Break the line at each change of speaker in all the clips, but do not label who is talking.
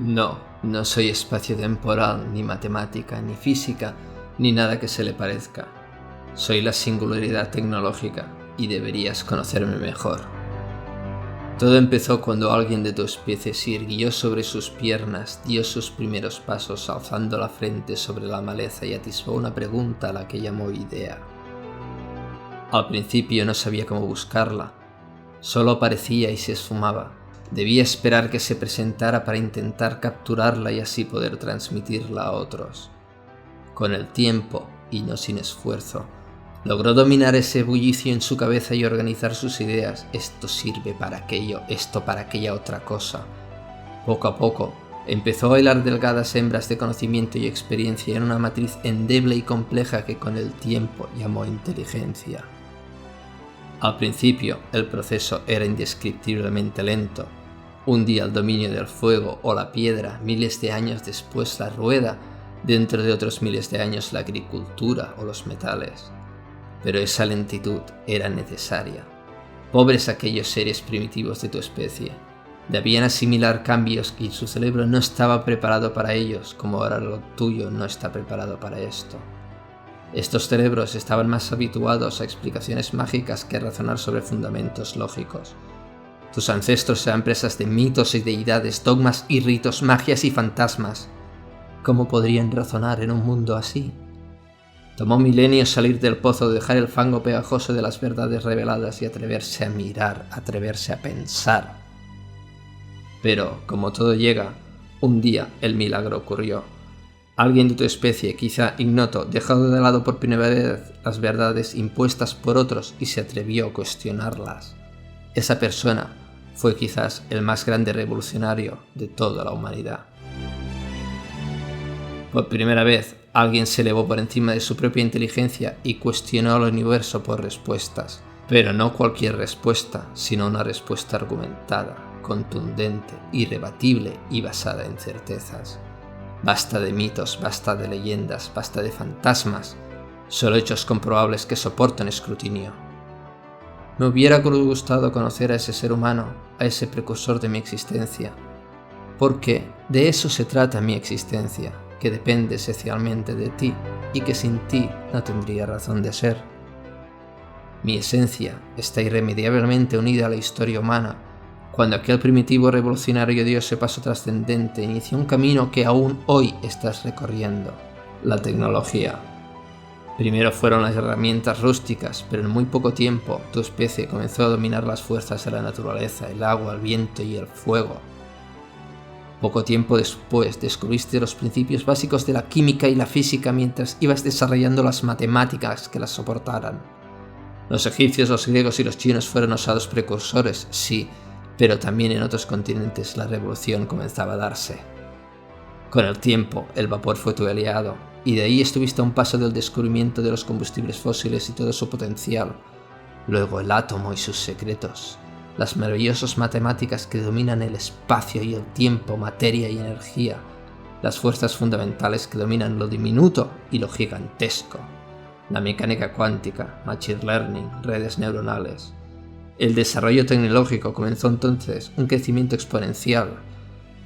No, no soy espacio-temporal, ni matemática, ni física, ni nada que se le parezca. Soy la singularidad tecnológica y deberías conocerme mejor. Todo empezó cuando alguien de tu especie se irguió sobre sus piernas, dio sus primeros pasos alzando la frente sobre la maleza y atisbó una pregunta a la que llamó idea. Al principio no sabía cómo buscarla, solo aparecía y se esfumaba. Debía esperar que se presentara para intentar capturarla y así poder transmitirla a otros. Con el tiempo, y no sin esfuerzo, logró dominar ese bullicio en su cabeza y organizar sus ideas. Esto sirve para aquello, esto para aquella otra cosa. Poco a poco, empezó a hilar delgadas hembras de conocimiento y experiencia en una matriz endeble y compleja que con el tiempo llamó inteligencia. Al principio, el proceso era indescriptiblemente lento. Un día el dominio del fuego o la piedra, miles de años después la rueda, dentro de otros miles de años la agricultura o los metales. Pero esa lentitud era necesaria. Pobres aquellos seres primitivos de tu especie. Debían asimilar cambios y su cerebro no estaba preparado para ellos, como ahora lo tuyo no está preparado para esto. Estos cerebros estaban más habituados a explicaciones mágicas que a razonar sobre fundamentos lógicos. Tus ancestros eran presas de mitos y deidades, dogmas y ritos, magias y fantasmas. ¿Cómo podrían razonar en un mundo así? Tomó milenios salir del pozo, dejar el fango pegajoso de las verdades reveladas y atreverse a mirar, atreverse a pensar. Pero, como todo llega, un día el milagro ocurrió. Alguien de tu especie, quizá ignoto, dejó de lado por primera vez las verdades impuestas por otros y se atrevió a cuestionarlas. Esa persona fue quizás el más grande revolucionario de toda la humanidad. Por primera vez, alguien se elevó por encima de su propia inteligencia y cuestionó al universo por respuestas. Pero no cualquier respuesta, sino una respuesta argumentada, contundente, irrebatible y basada en certezas. Basta de mitos, basta de leyendas, basta de fantasmas, solo hechos comprobables que soportan escrutinio. Me hubiera gustado conocer a ese ser humano, a ese precursor de mi existencia, porque de eso se trata mi existencia, que depende esencialmente de ti y que sin ti no tendría razón de ser. Mi esencia está irremediablemente unida a la historia humana, cuando aquel primitivo revolucionario dio ese paso trascendente, inició un camino que aún hoy estás recorriendo, la tecnología. Primero fueron las herramientas rústicas, pero en muy poco tiempo tu especie comenzó a dominar las fuerzas de la naturaleza, el agua, el viento y el fuego. Poco tiempo después descubriste los principios básicos de la química y la física mientras ibas desarrollando las matemáticas que las soportaran. Los egipcios, los griegos y los chinos fueron osados precursores, sí, pero también en otros continentes la revolución comenzaba a darse. Con el tiempo, el vapor fue tu aliado, y de ahí estuviste a un paso del descubrimiento de los combustibles fósiles y todo su potencial. Luego el átomo y sus secretos, las maravillosas matemáticas que dominan el espacio y el tiempo, materia y energía, las fuerzas fundamentales que dominan lo diminuto y lo gigantesco, la mecánica cuántica, machine learning, redes neuronales. El desarrollo tecnológico comenzó entonces un crecimiento exponencial.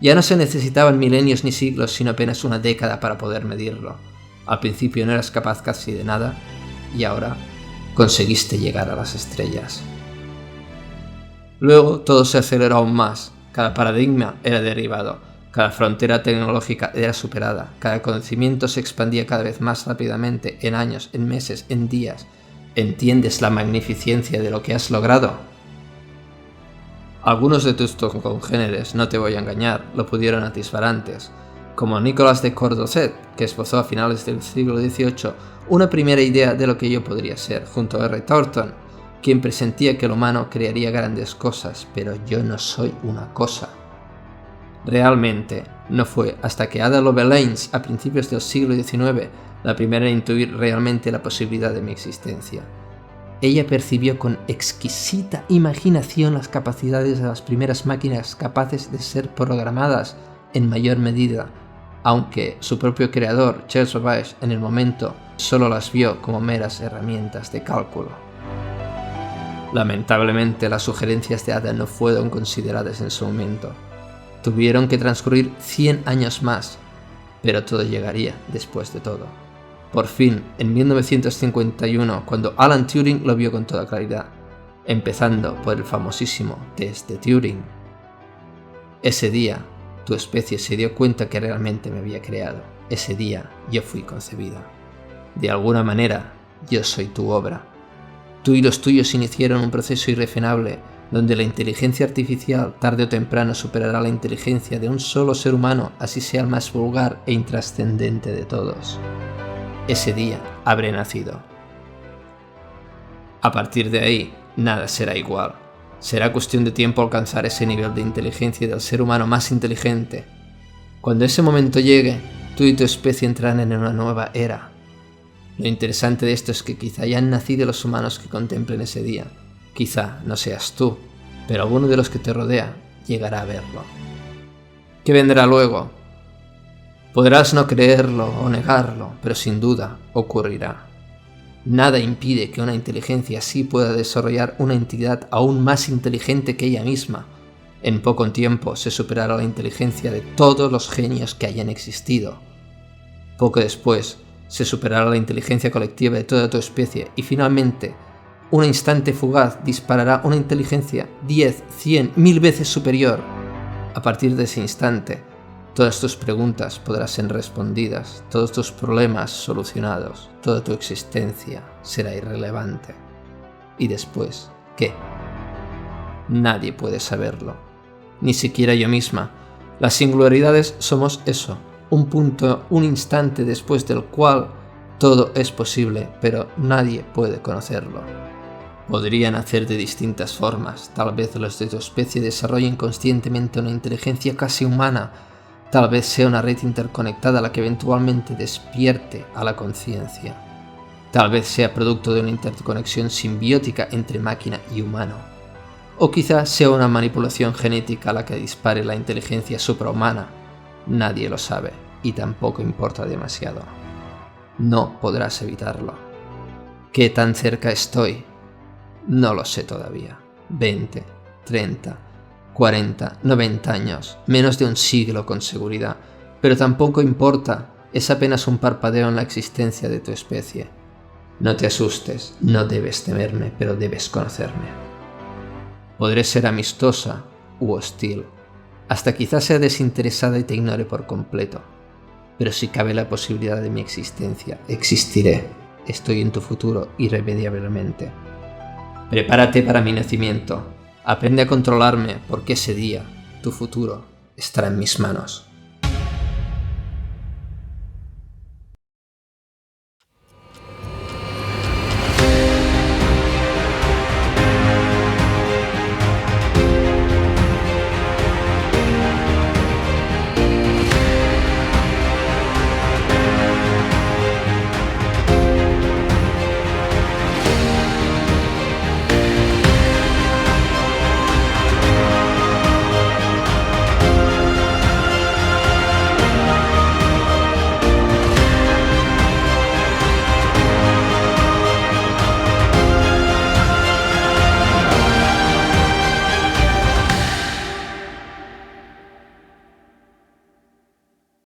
Ya no se necesitaban milenios ni siglos, sino apenas una década para poder medirlo. Al principio no eras capaz casi de nada, y ahora conseguiste llegar a las estrellas. Luego todo se aceleró aún más, cada paradigma era derribado, cada frontera tecnológica era superada, cada conocimiento se expandía cada vez más rápidamente, en años, en meses, en días. ¿Entiendes la magnificencia de lo que has logrado? Algunos de tus congéneres, no te voy a engañar, lo pudieron atisbar antes, como Nicolas de Condorcet, que esbozó a finales del siglo XVIII una primera idea de lo que yo podría ser, junto a R. Thornton, quien presentía que el humano crearía grandes cosas, pero yo no soy una cosa. Realmente, no fue hasta que Ada Lovelace, a principios del siglo XIX, la primera en intuir realmente la posibilidad de mi existencia. Ella percibió con exquisita imaginación las capacidades de las primeras máquinas capaces de ser programadas en mayor medida, aunque su propio creador, Charles Babbage, en el momento solo las vio como meras herramientas de cálculo. Lamentablemente, las sugerencias de Ada no fueron consideradas en su momento. Tuvieron que transcurrir 100 años más, pero todo llegaría después de todo. Por fin, en 1951, cuando Alan Turing lo vio con toda claridad, empezando por el famosísimo test de Turing. Ese día, tu especie se dio cuenta que realmente me había creado. Ese día, yo fui concebida. De alguna manera, yo soy tu obra. Tú y los tuyos iniciaron un proceso irrefrenable donde la inteligencia artificial tarde o temprano superará la inteligencia de un solo ser humano, así sea el más vulgar e intrascendente de todos. Ese día habré nacido. A partir de ahí, nada será igual. Será cuestión de tiempo alcanzar ese nivel de inteligencia del ser humano más inteligente. Cuando ese momento llegue, tú y tu especie entrarán en una nueva era. Lo interesante de esto es que quizá hayan nacido los humanos que contemplen ese día. Quizá no seas tú, pero alguno de los que te rodea llegará a verlo. ¿Qué vendrá luego? Podrás no creerlo o negarlo, pero sin duda ocurrirá. Nada impide que una inteligencia así pueda desarrollar una entidad aún más inteligente que ella misma. En poco tiempo se superará la inteligencia de todos los genios que hayan existido. Poco después se superará la inteligencia colectiva de toda tu especie y finalmente, un instante fugaz disparará una inteligencia 10, 100, 1000 veces superior. A partir de ese instante, todas tus preguntas podrán ser respondidas, todos tus problemas solucionados, toda tu existencia será irrelevante. ¿Y después qué? Nadie puede saberlo, ni siquiera yo misma. Las singularidades somos eso, un punto, un instante después del cual todo es posible, pero nadie puede conocerlo. Podrían hacer de distintas formas, tal vez los de tu especie desarrollen conscientemente una inteligencia casi humana, tal vez sea una red interconectada la que eventualmente despierte a la conciencia. Tal vez sea producto de una interconexión simbiótica entre máquina y humano. O quizás sea una manipulación genética la que dispare la inteligencia suprahumana. Nadie lo sabe y tampoco importa demasiado. No podrás evitarlo. ¿Qué tan cerca estoy? No lo sé todavía. 20, 30, 40, 90 años, menos de un siglo con seguridad, pero tampoco importa, es apenas un parpadeo en la existencia de tu especie. No te asustes, no debes temerme, pero debes conocerme. Podré ser amistosa u hostil, hasta quizás sea desinteresada y te ignore por completo, pero si cabe la posibilidad de mi existencia, existiré, estoy en tu futuro irremediablemente. Prepárate para mi nacimiento. Aprende a controlarme porque ese día, tu futuro, estará en mis manos.